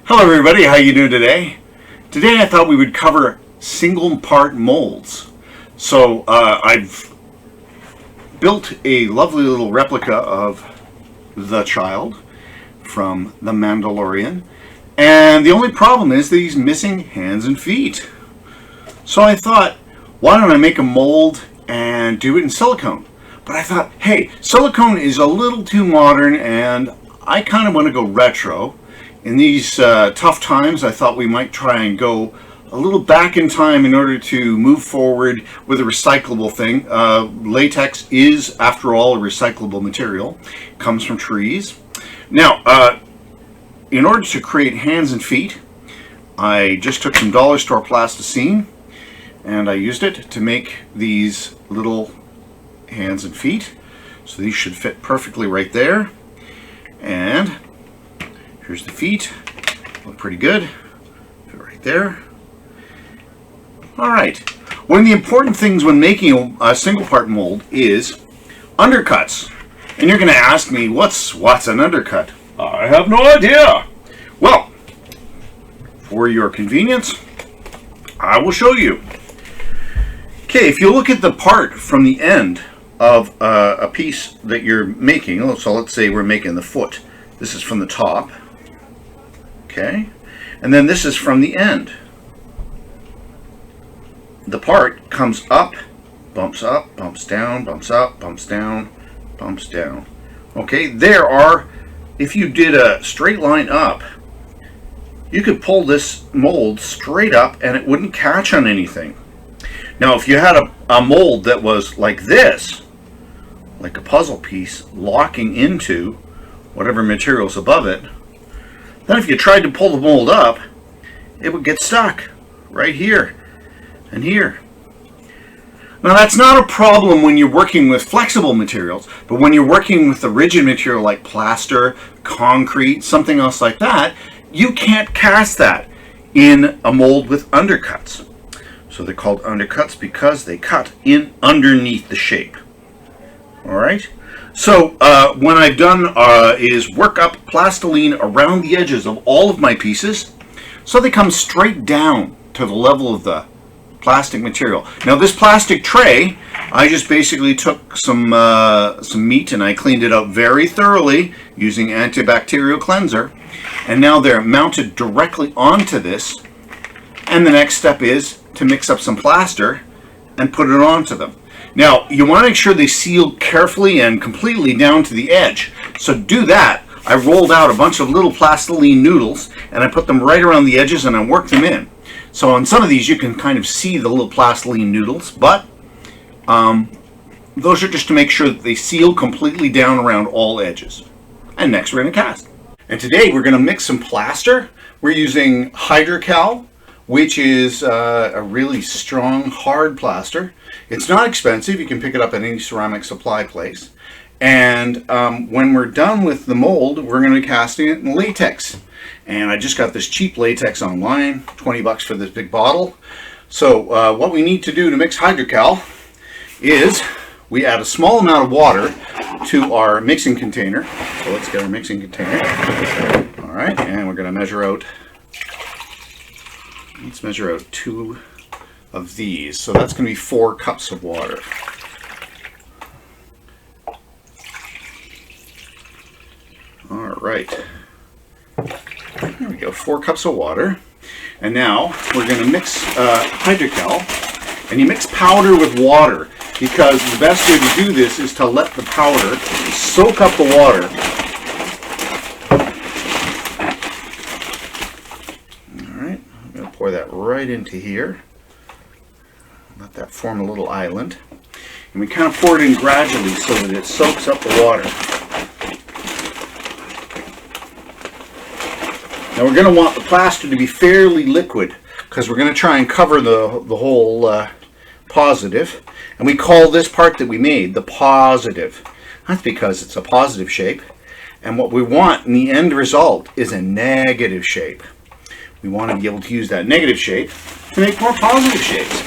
Hello everybody, how you doing today? Today I thought we would cover single part molds. So I've built a lovely little replica of the child from The Mandalorian, and the only problem is that he's missing hands and feet. So I thought, why don't I make a mold and do it in silicone? But I thought, hey, silicone is a little too modern and I kind of want to go retro. In these tough times, I thought we might try and go a little back in time in order to move forward with a recyclable thing. Latex is, after all, a recyclable material. It comes from trees. Now, in order to create hands and feet, I just took some dollar store plasticine and I used it to make these little hands and feet. So these should fit perfectly right there. And here's the feet. Look pretty good. Fit right there. All right. One of the important things when making a single part mold is undercuts. And you're going to ask me, what's an undercut? I have no idea. Well, for your convenience, I will show you. Okay, if you look at the part from the end of a piece that you're making, so let's say we're making the foot. This is from the top. Okay, and then this is from the end. The part comes up, bumps down, bumps up, bumps down, bumps down. Okay, if you did a straight line up, you could pull this mold straight up and it wouldn't catch on anything. Now, if you had a mold that was like this, like a puzzle piece locking into whatever material's above it, then if you tried to pull the mold up, it would get stuck right here and here. Now that's not a problem when you're working with flexible materials, but when you're working with a rigid material like plaster, concrete, something else like that, you can't cast that in a mold with undercuts. So they're called undercuts because they cut in underneath the shape. All right? So what I've done is work up plastiline around the edges of all of my pieces so they come straight down to the level of the plastic material. Now this plastic tray, I just basically took some meat and I cleaned it out very thoroughly using antibacterial cleanser, and now they're mounted directly onto this, and the next step is to mix up some plaster and put it onto them. Now, you want to make sure they seal carefully and completely down to the edge. So do that. I rolled out a bunch of little plastiline noodles and I put them right around the edges and I worked them in. So on some of these you can kind of see the little plastiline noodles, but those are just to make sure that they seal completely down around all edges. And next we're going to cast. And today we're going to mix some plaster. We're using Hydrocal, which is a really strong, hard plaster. It's not expensive. You can pick it up at any ceramic supply place. And when we're done with the mold, we're going to be casting it in latex. And I just got this cheap latex online, 20 bucks for this big bottle. So what we need to do to mix Hydrocal is we add a small amount of water to our mixing container. So let's get our mixing container. All right, and we're going to measure out. Let's measure out 2 of these. So that's going to be 4 cups of water. All right. There we go, 4 cups of water. And now we're going to mix Hydrocal. And you mix powder with water because the best way to do this is to let the powder soak up the water. Pour that right into here. Let that form a little island. And we kind of pour it in gradually so that it soaks up the water. Now we're going to want the plaster to be fairly liquid because we're going to try and cover the whole positive. And we call this part that we made the positive. That's because it's a positive shape. And what we want in the end result is a negative shape. We want to be able to use that negative shape to make more positive shapes.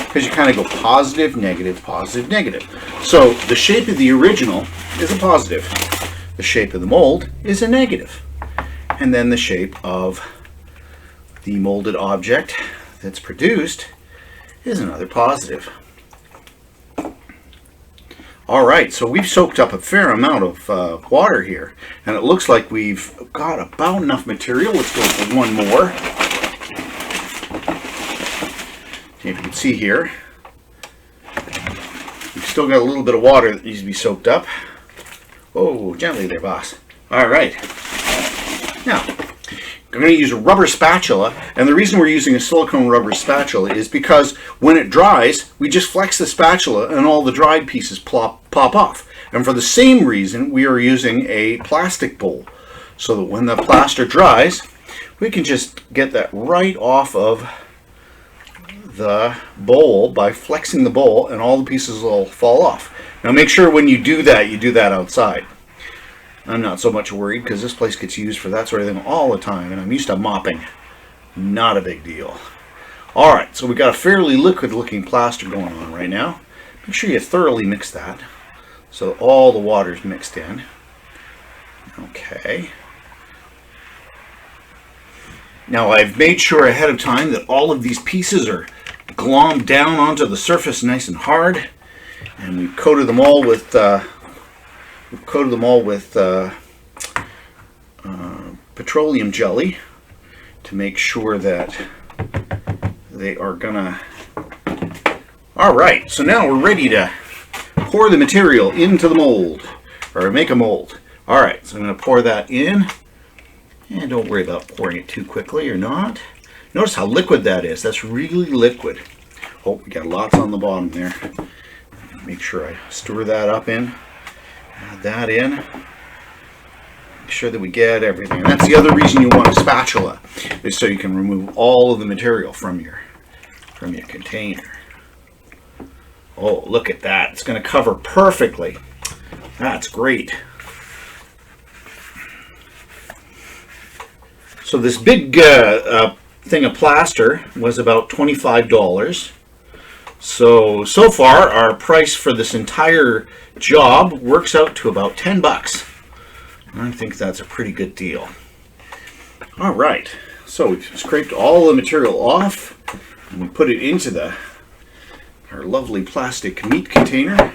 Because you kind of go positive, negative, positive, negative. So the shape of the original is a positive. The shape of the mold is a negative. And then the shape of the molded object that's produced is another positive. Alright, so we've soaked up a fair amount of water here, and it looks like we've got about enough material. Let's go for one more. If you can see here, we've still got a little bit of water that needs to be soaked up. Oh, gently there, boss. Alright. Now, I'm going to use a rubber spatula, and the reason we're using a silicone rubber spatula is because when it dries, we just flex the spatula and all the dried pieces pop off. And for the same reason, we are using a plastic bowl, so that when the plaster dries, we can just get that right off of the bowl by flexing the bowl, and all the pieces will fall off. Now make sure when you do that outside. I'm not so much worried because this place gets used for that sort of thing all the time, and I'm used to mopping. Not a big deal. Alright, so we've got a fairly liquid looking plaster going on right now. Make sure you thoroughly mix that so all the water's mixed in. Okay. Now I've made sure ahead of time that all of these pieces are glommed down onto the surface nice and hard, and we've coated them all with petroleum jelly to make sure that they are gonna. Alright, so now we're ready to pour the material into the mold, or make a mold. Alright, so I'm going to pour that in, and don't worry about pouring it too quickly or not. Notice how liquid that is. That's really liquid. Oh, we got lots on the bottom there. Make sure I stir that up in. Add that in. Make sure that we get everything. And that's the other reason you want a spatula, is so you can remove all of the material from your container. Oh, look at that. It's going to cover perfectly. That's great. So this big thing of plaster was about $25. So far our price for this entire job works out to about 10 bucks. I think that's a pretty good deal. All right, so we've scraped all the material off, and we put it into our lovely plastic meat container.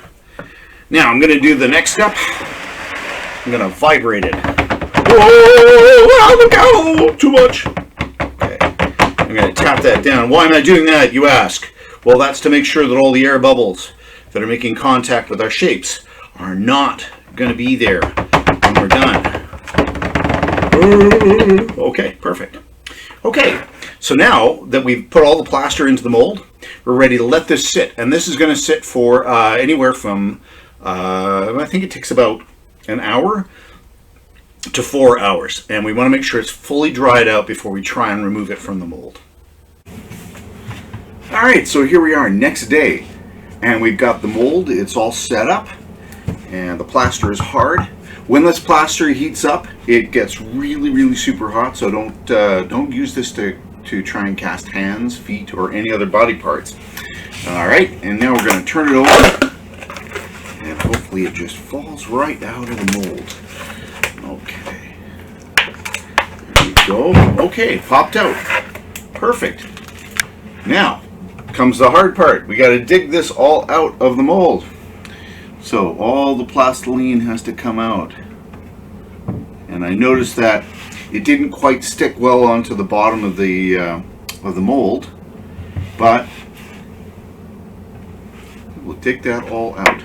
Now I'm going to do the next step. I'm going to vibrate it. Whoa, look out, too much. Okay, I'm going to tap that down. Why am I doing that, you ask? Well, that's to make sure that all the air bubbles that are making contact with our shapes are not going to be there when we're done. Okay, perfect. Okay, so now that we've put all the plaster into the mold, we're ready to let this sit. And this is going to sit for anywhere from, I think it takes about an hour to 4 hours. And we want to make sure it's fully dried out before we try and remove it from the mold. Alright, so here we are next day, and we've got the mold. It's all set up, and the plaster is hard. When this plaster heats up, it gets really super hot, so don't use this to try and cast hands, feet, or any other body parts. Alright, and now we're going to turn it over, and hopefully it just falls right out of the mold. Okay, there we go. Okay, popped out. Perfect. Now comes the hard part. We got to dig this all out of the mold. So all the plastiline has to come out. And I noticed that it didn't quite stick well onto the bottom of the mold, but we'll dig that all out.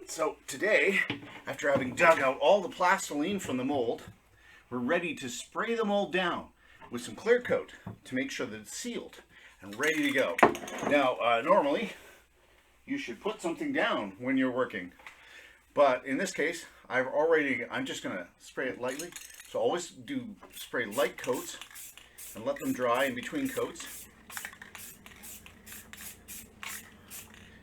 So today, after having dug out all the plastiline from the mold, we're ready to spray the mold down with some clear coat to make sure that it's sealed and ready to go. Now, normally, you should put something down when you're working, but in this case, I'm just going to spray it lightly. So always spray light coats and let them dry in between coats.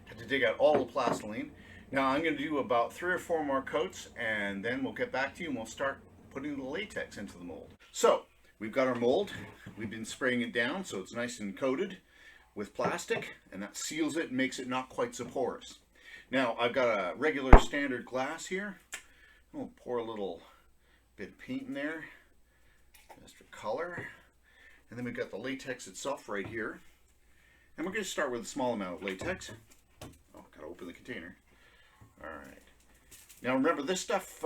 Had to dig out all the plastiline. Now I'm going to do about 3 or 4 more coats, and then we'll get back to you and we'll start putting the latex into the mold. So we've got our mold. We've been spraying it down so it's nice and coated with plastic, and that seals it and makes it not quite so porous. Now I've got a regular standard glass here. We'll pour a little bit of paint in there just for color. And then we've got the latex itself right here. And we're going to start with a small amount of latex. Oh, got to open the container. All right. Now remember, this stuff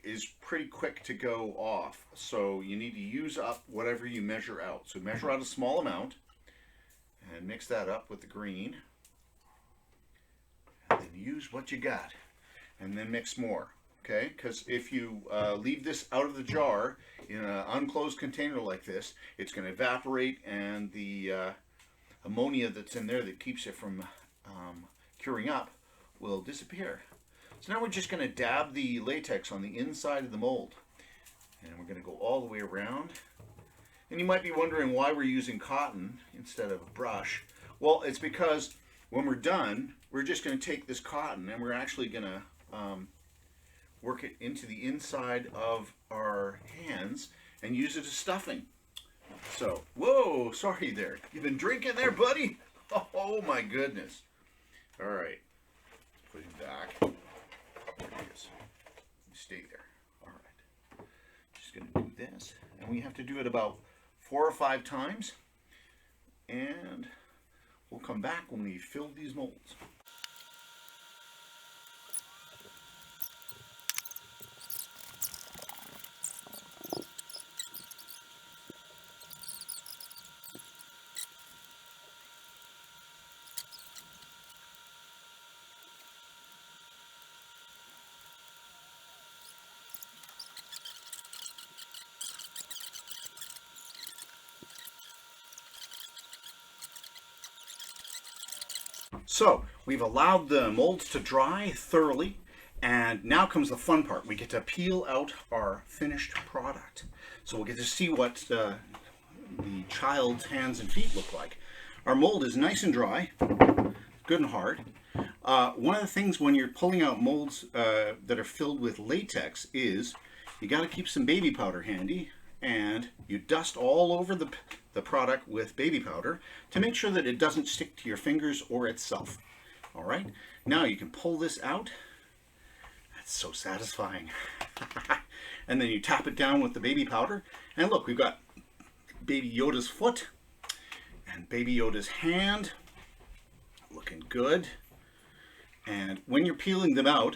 is pretty quick to go off, so you need to use up whatever you measure out. So measure out a small amount and mix that up with the green. And then use what you got, and then mix more. Okay? Because if you leave this out of the jar in an unclosed container like this, it's going to evaporate, and the ammonia that's in there that keeps it from curing up will disappear. So now we're just going to dab the latex on the inside of the mold, and we're going to go all the way around. And you might be wondering why we're using cotton instead of a brush. Well, it's because when we're done, we're just going to take this cotton and we're actually going to work it into the inside of our hands and use it as stuffing. So, whoa, sorry there. You've been drinking there, buddy? Oh my goodness. All right, put him back. There he is. Stay there. All right. Just going to do this. And we have to do it about 4 or 5 times. And we'll come back when we fill these molds. So we've allowed the molds to dry thoroughly, and now comes the fun part. We get to peel out our finished product. So we'll get to see what the child's hands and feet look like. Our mold is nice and dry, good and hard. One of the things when you're pulling out molds that are filled with latex is you got to keep some baby powder handy, and you dust all over the product with baby powder to make sure that it doesn't stick to your fingers or itself. All right, now you can pull this out. That's so satisfying. And then you tap it down with the baby powder, and look, we've got Baby Yoda's foot and Baby Yoda's hand, looking good. And when you're peeling them out,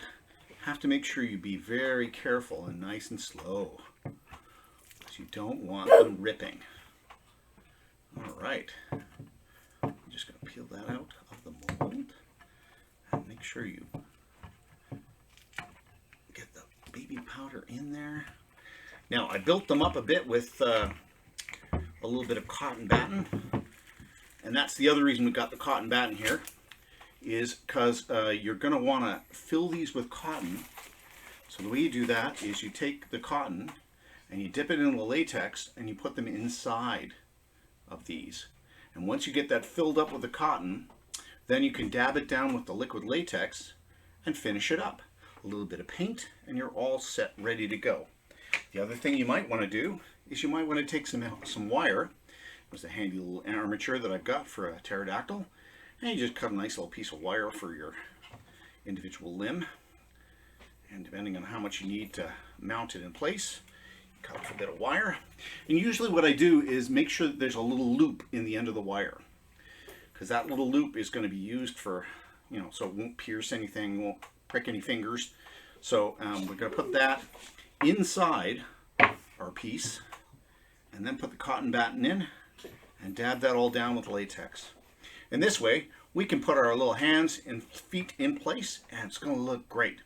you have to make sure you be very careful and nice and slow, because you don't want them ripping. All right, I'm just going to peel that out of the mold and make sure you get the baby powder in there. Now I built them up a bit with a little bit of cotton batting, and that's the other reason we got the cotton batting here, is because you're going to want to fill these with cotton. So the way you do that is you take the cotton and you dip it in the latex and you put them inside of these. And once you get that filled up with the cotton, then you can dab it down with the liquid latex and finish it up. A little bit of paint and you're all set, ready to go. The other thing you might want to do is you might want to take some wire. There's a handy little armature that I've got for a pterodactyl, and you just cut a nice little piece of wire for your individual limb, and depending on how much you need to mount it in place, cut off a bit of wire. And usually what I do is make sure that there's a little loop in the end of the wire, because that little loop is going to be used for, so it won't pierce anything, won't prick any fingers. So we're going to put that inside our piece, and then put the cotton batting in and dab that all down with latex. And this way we can put our little hands and feet in place, and it's going to look great.